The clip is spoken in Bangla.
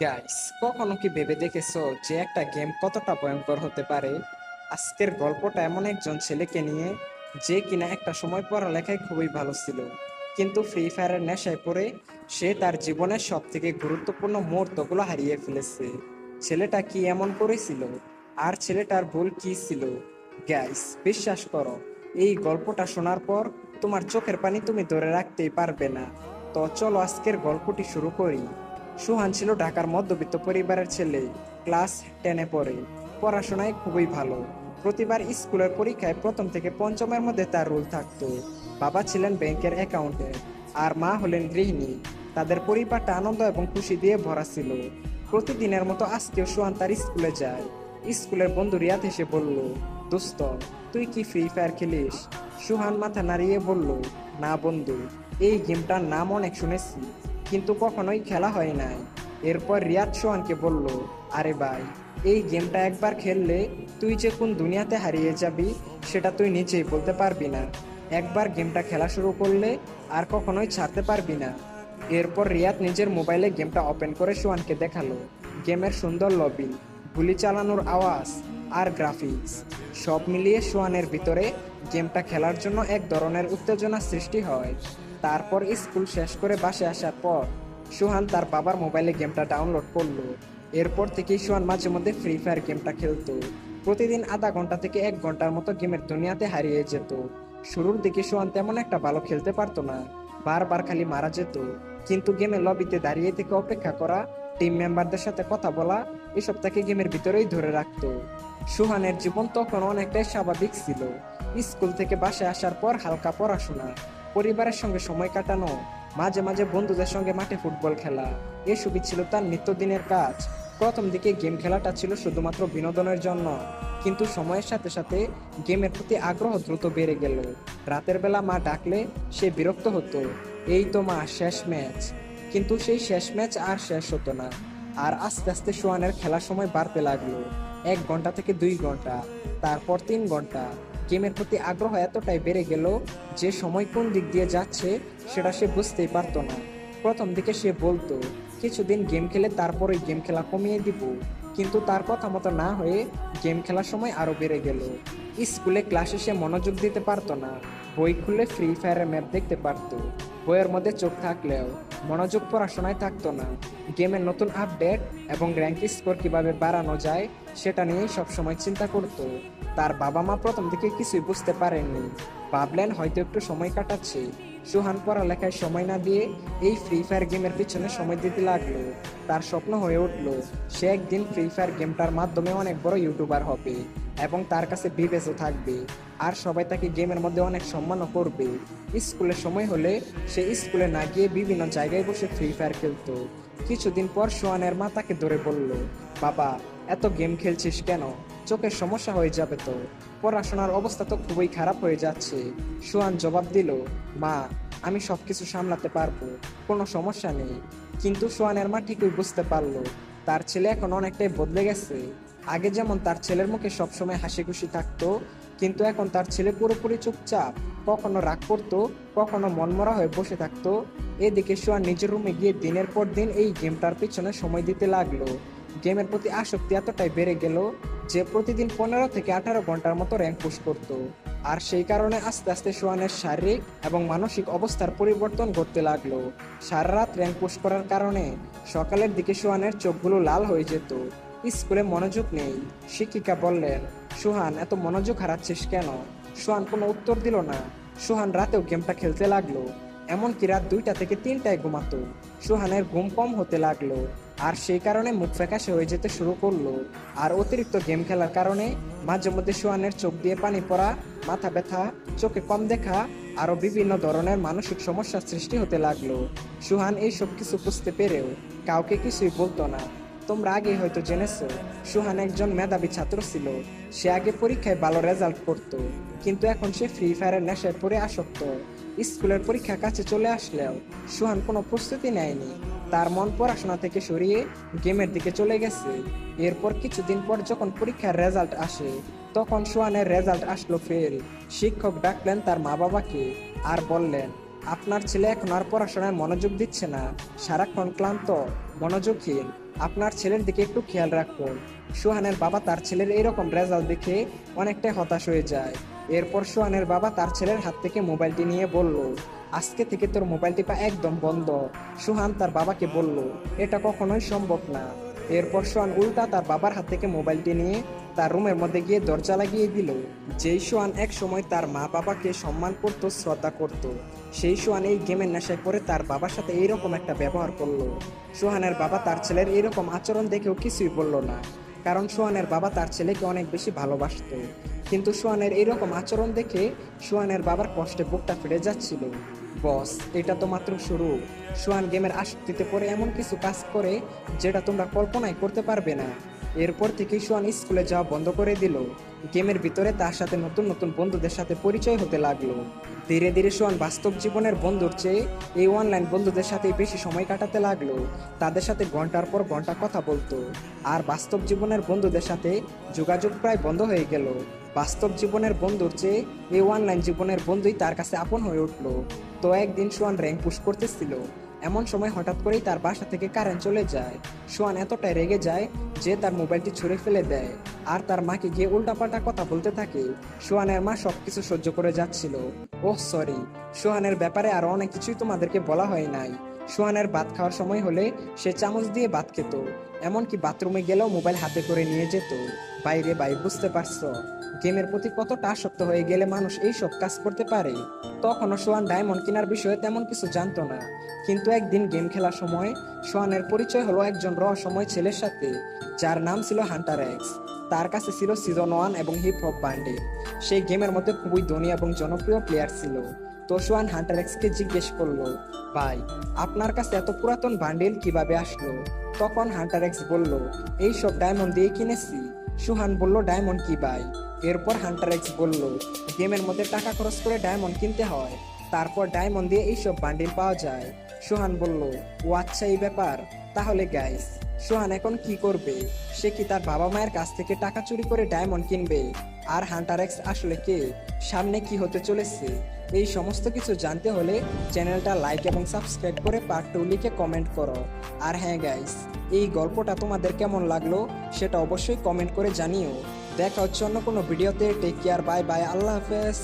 গাইস, কখনো কি ভেবে দেখেছো যে একটা গেম কতটা ভয়ঙ্কর হতে পারে? আজকের গল্পটা এমন একজন ছেলেকে নিয়ে, যে কিনা একটা সময় পড়ালেখায় খুবই ভালো ছিল, কিন্তু ফ্রি ফায়ারের নেশায় পড়ে সে তার জীবনের সব থেকে গুরুত্বপূর্ণ মুহূর্তগুলো হারিয়ে ফেলেছে। ছেলেটা কি এমন করেছিল, আর ছেলেটার ভুল কি ছিল? গাইস, বিশ্বাস করো, এই গল্পটা শোনার পর তোমার চোখের পানি তুমি ধরে রাখতেই পারবে না। তো চলো আজকের গল্পটি শুরু করি। সুহান ছিল ঢাকার মধ্যবিত্ত পরিবারের ছেলে। ক্লাস 10-এ পড়ে। পড়াশোনায় খুবই ভালো। প্রতিবার স্কুলের পরীক্ষায় প্রথম থেকে পঞ্চমের মধ্যে তার রোল থাকতো। বাবা ছিলেন ব্যাংকের অ্যাকাউন্টেন্ট, আর মা হলেন গৃহিণী। তাদের পরিবারটা আনন্দ এবং খুশি দিয়ে ভরা ছিল। প্রতিদিনের মতো আজকেও সুহান তার স্কুলে যায়। স্কুলের বন্ধু রিয়াদ এসে বলল, দোস্ত, তুই কি ফ্রি ফায়ার খেলিস? সুহান মাথা নাড়িয়ে বলল, না বন্ধু, এই গেমটার নাম অনেক শুনেছি, কিন্তু কখনোই খেলা হয় নাই। এরপর রিয়াদ সোহানকে বলল, আরে ভাই, এই গেমটা একবার খেললে তুই যে কোন দুনিয়াতে হারিয়ে যাবি সেটা তুই নিজেই বলতে পারবি না। একবার গেমটা খেলা শুরু করলে আর কখনোই ছাড়তে পারবি না। এরপর রিয়াদ নিজের মোবাইলে গেমটা ওপেন করে সোহানকে দেখালো। গেমের সুন্দর লবি, গুলি চালানোর আওয়াজ আর গ্রাফিক্স সব মিলিয়ে সোহানের ভিতরে গেমটা খেলার জন্য এক ধরনের উত্তেজনা সৃষ্টি হয়। তারপর স্কুল শেষ করে বাসায় আসার পর সুহান তার বাবার মোবাইলে গেমটা ডাউনলোড করলো। এরপর থেকেই সুহান মাঝে মধ্যে ফ্রি ফায়ার গেমটা খেলতো। প্রতিদিন আধা ঘন্টা থেকে 1 ঘন্টার মতো গেমের দুনিয়াতে হারিয়ে যেত। শুরুর দিকে সুহান তেমন একটা ভালো খেলতে পারতো না, বারবার খালি মারা যেত। কিন্তু গেমের লবিতে দাঁড়িয়ে থেকে অপেক্ষা করা, টিম মেম্বারদের সাথে কথা বলা, এসব তাকে গেমের ভিতরেই ধরে রাখতো। সুহানের জীবন তখন অনেকটাই স্বাভাবিক ছিল। স্কুল থেকে বাসায় আসার পর হালকা পড়াশোনা, পরিবারের সঙ্গে সময় কাটানো, মাঝে মাঝে বন্ধুদের সঙ্গে মাঠে ফুটবল খেলা, এসবই ছিল তার নিত্যদিনের কাজ। প্রথম দিকে গেম খেলাটা ছিল শুধুমাত্র বিনোদনের জন্য, কিন্তু সময়ের সাথে সাথে গেমের প্রতি আগ্রহ দ্রুত বেড়ে গেল। রাতের বেলা মা ডাকলে সে বিরক্ত হতো, এই তো মা, শেষ ম্যাচ। কিন্তু সেই শেষ ম্যাচ আর শেষ হতো না। আর আস্তে আস্তে সোয়ানের খেলার সময় বাড়তে লাগলো। 1 ঘন্টা থেকে 2 ঘন্টা, তারপর 3 ঘন্টা। গেমের প্রতি আগ্রহ এতটাই বেড়ে গেল যে সময় কোন দিক দিয়ে যাচ্ছে সেটা সে বুঝতেই পারতো না। প্রথম দিকে সে বলতো কিছুদিন গেম খেলে তারপরে গেম খেলা কমিয়ে দিব, কিন্তু তার কথা মতো না হয়ে গেম খেলার সময় আরো বেড়ে গেল। স্কুলে ক্লাসে সে মনোযোগ দিতে পারতো না। বই খুলে ফ্রি ফায়ারের ম্যাপ দেখতে পারতো, বইয়ের মধ্যে চোখ থাকলেও মনোযোগ পড়াশোনায় থাকতো না। গেমের নতুন আপডেট এবং র্যাঙ্ক স্কোর কিভাবে বাড়ানো যায় সেটা নিয়েই সবসময় চিন্তা করতো। তার বাবা মা প্রথম দিকে কিছুই বুঝতে পারেননি, ভাবলেন হয়তো একটু সময় কাটাচ্ছে। সুহান পড়ালেখায় সময় না দিয়ে এই ফ্রি ফায়ার গেমের পিছনে সময় দিতে লাগলো। তার স্বপ্ন হয়ে উঠলো সে একদিন ফ্রি ফায়ার গেমটার মাধ্যমে অনেক বড় ইউটিউবার হবে, এবং তার কাছে বিবেচও থাকবে, আর সবাই তাকে গেমের মধ্যে অনেক সম্মানও করবে। স্কুলের সময় হলে সে স্কুলে না গিয়ে বিভিন্ন জায়গায় বসে ফ্রি ফায়ার খেলতো। কিছুদিন পর সোহানের মা তাকে ধরে বলল, বাবা, এত গেম খেলছিস কেন? চোখের সমস্যা হয়ে যাবে তো। পড়াশোনার অবস্থা তো খুবই খারাপ হয়ে যাচ্ছে। সোহান জবাব দিল, মা, আমি সবকিছু সামলাতে পারবো, কোনো সমস্যা নেই। কিন্তু সোহানের মা ঠিকই বুঝতে পারলো তার ছেলে এখন অনেকটাই বদলে গেছে। আগে যেমন তার ছেলের মুখে সবসময় হাসি খুশি থাকতো, কিন্তু এখন তার ছেলে পুরোপুরি চুপচাপ, কখনো রাগ করতো, কখনো মনমরা হয়ে বসে থাকতো। এদিকে সোহান নিজের রুমে গিয়ে দিনের পর দিন এই গেমটার পিছনে সময় দিতে লাগলো। গেমের প্রতি আসক্তি এতটাই বেড়ে গেল যে প্রতিদিন 15 থেকে 18 ঘন্টার মতো র্যাঙ্ক পুশ করত। আর সেই কারণে আস্তে আস্তে সোহানের শারীরিক এবং মানসিক অবস্থার পরিবর্তন ঘটতে লাগলো। সারা রাত র্যাঙ্ক পুশ করার কারণে সকালের দিকে সোহানের চোখগুলো লাল হয়ে যেত। স্কুলে মনোযোগ নেই। শিক্ষিকা বললেন, সোহান, এত মনোযোগ হারাচ্ছিস কেন? সোহান কোনো উত্তর দিল না। সোহান রাতেও গেমটা খেলতে লাগলো, এমনকি রাত 2টা থেকে 3টায় ঘুমাতো। সোহানের ঘুম কম হতে লাগলো, আর সেই কারণে মুখ ফ্যাকাশে হয়ে যেতে শুরু করলো। আর অতিরিক্ত গেম খেলার কারণে মাঝে মধ্যে সোহানের চোখ দিয়ে পানি পড়া, মাথা ব্যথা, চোখে কম দেখা, আরো বিভিন্ন ধরনের মানসিক সমস্যার সৃষ্টি হতে লাগলো। সুহান এই সব কিছু বুঝতে পেরেও কাউকে কিছুই বলতো না। তোমরা আগে হয়তো জেনেছো, সুহান একজন মেধাবী ছাত্র ছিল। সে আগে পরীক্ষায় ভালো রেজাল্ট করতো, কিন্তু এখন সে ফ্রি ফায়ারের নেশায় পড়ে আসক্ত। স্কুলের পরীক্ষা কাছে চলে আসলেও সুহান কোনো প্রস্তুতি নেয়নি। তার মন পড়াশোনা থেকে সরিয়ে গেমের দিকে চলে গেছে। এরপর কিছুদিন পর যখন পরীক্ষার রেজাল্ট আসে, তখন সোহানের রেজাল্ট আসলো ফেল। শিক্ষক ডাকলেন তার মা বাবাকে আর বললেন, আপনার ছেলে এখন আর পড়াশোনায় মনোযোগ দিচ্ছে না, সারাক্ষণ ক্লান্ত, মনোযোগহীন, আপনার ছেলের দিকে একটু খেয়াল রাখুন। সোহানের বাবা তার ছেলের এরকম রেজাল্ট দেখে অনেকটাই হতাশ হয়ে যায়। এরপর সোহানের বাবা তার ছেলের হাত থেকে মোবাইলটি নিয়ে বলল, আজকে থেকে তোর মোবাইল টিপা একদম বন্ধ। সোহান তার বাবাকে বলল, এটা কখনোই সম্ভব না। এরপর সোহান উল্টা তার বাবার হাত থেকে মোবাইলটি নিয়ে তার রুমের মধ্যে গিয়ে দরজা লাগিয়ে দিল। যেই সোহান এক সময় তার মা বাবাকে সম্মান করত, শ্রদ্ধা করত, সেই সোহান এই গেমের নেশায় পড়ে তার বাবার সাথে এইরকম একটা ব্যবহার করলো। সোহানের বাবা তার ছেলের এইরকম আচরণ দেখেও কিছুই বলল না, কারণ সোহানের বাবা তার ছেলেকে অনেক বেশি ভালোবাসতো। কিন্তু সোহানের এইরকম আচরণ দেখে সোহানের বাবার কষ্টে বুকটা ফেটে যাচ্ছিল। বস, এটা তো মাত্র শুরু। সোহান গেমের আসক্তিতে পড়ে এমন কিছু কাজ করে যেটা তোমরা কল্পনাই করতে পারবে না। এরপর থেকেই সোহান স্কুলে যাওয়া বন্ধ করে দিল। গেমের ভিতরে তার সাথে নতুন নতুন বন্ধুদের সাথে পরিচয় হতে লাগলো। ধীরে ধীরে সোহান বাস্তব জীবনের বন্ধুর চেয়ে এই অনলাইন বন্ধুদের সাথে বেশি সময় কাটাতে লাগলো। তাদের সাথে ঘন্টার পর ঘন্টা কথা বলতো। আর বাস্তব জীবনের বন্ধুদের সাথে যোগাযোগ প্রায় বন্ধ হয়ে গেল। বাস্তব জীবনের বন্ধুর চেয়ে এই অনলাইন জীবনের বন্ধুই তার কাছে আপন হয়ে উঠলো। তো একদিন সোহান র্যাঙ্ক পুশ করতেছিল। এমন সময় হঠাৎ করেই তার বাসা থেকে কারেন্ট চলে যায়। সোহান এতটাই রেগে যায় যে তার মোবাইলটি ছুঁড়ে ফেলে দেয় আর তার মাকে গিয়ে উল্টাপাল্টা কথা বলতে থাকে। সোহানের মা সবকিছু সহ্য করে যাচ্ছিল। ওহ সরি, সোহানের ব্যাপারে আরো অনেক কিছুই তোমাদেরকে বলা হয় নাই। সোহানের ভাত খাওয়ার সময় হলে সে চামচ দিয়ে ভাত খেত, এমনকি বাথরুমে গেলেও মোবাইল হাতে করে নিয়ে যেত। বাইরে ভাই, বুঝতে পারছো গেমের প্রতি কতটা আসক্ত হয়ে গেলে মানুষ এই সব কাজ করতে পারে। তখনও সোহান ডায়মন্ড কেনার বিষয়ে তেমন কিছু জানতো না। কিন্তু একদিন গেম খেলার সময় সোহানের পরিচয় হলো একজন রহস্যময় ছেলের সাথে, যার নাম ছিল হান্টার এক্স। তার কাছে ছিল সিজন 1 এবং হিপ হপ বান্ডেল। সেই গেমের মধ্যে খুবই ধনী এবং জনপ্রিয় প্লেয়ার ছিল। তো সোহান হান্টার এক্সকে জিজ্ঞেস করলো, ভাই, আপনার কাছে এত পুরাতন বান্ডেল কিভাবে আসলো? তখন হান্টার এক্স বলল, এই সব ডায়মন্ড দিয়ে কিনেছি। সোহান বলল, ডায়মন্ড কি ভাই? এরপর হান্টার এক্স বলল, গেমের মধ্যে টাকা খরচ করে ডায়মন্ড কিনতে হয়, তারপর ডায়মন্ড দিয়ে এইসব বান্ডিল পাওয়া যায়। সোহান বলল, ও আচ্ছা, এই ব্যাপার। তাহলে গাইস, সোহান এখন কি করবে? সে কি তার বাবা মায়ের কাছ থেকে টাকা চুরি করে ডায়মন্ড কিনবে? আর হান্টার এক্স আসলে কে? সামনে কি হতে চলেছে? এই সমস্ত কিছু জানতে হলে চ্যানেলটা লাইক এবং সাবস্ক্রাইব করে পার্ট 2 লিখে কমেন্ট করো। আর হ্যাঁ গাইস, এই গল্পটা তোমাদের কেমন লাগলো সেটা অবশ্যই কমেন্ট করে জানিও। দেখা হচ্ছে অন্য কোনো ভিডিওতে। টেক কেয়ার, বাই বাই, আল্লাহ হাফেজ।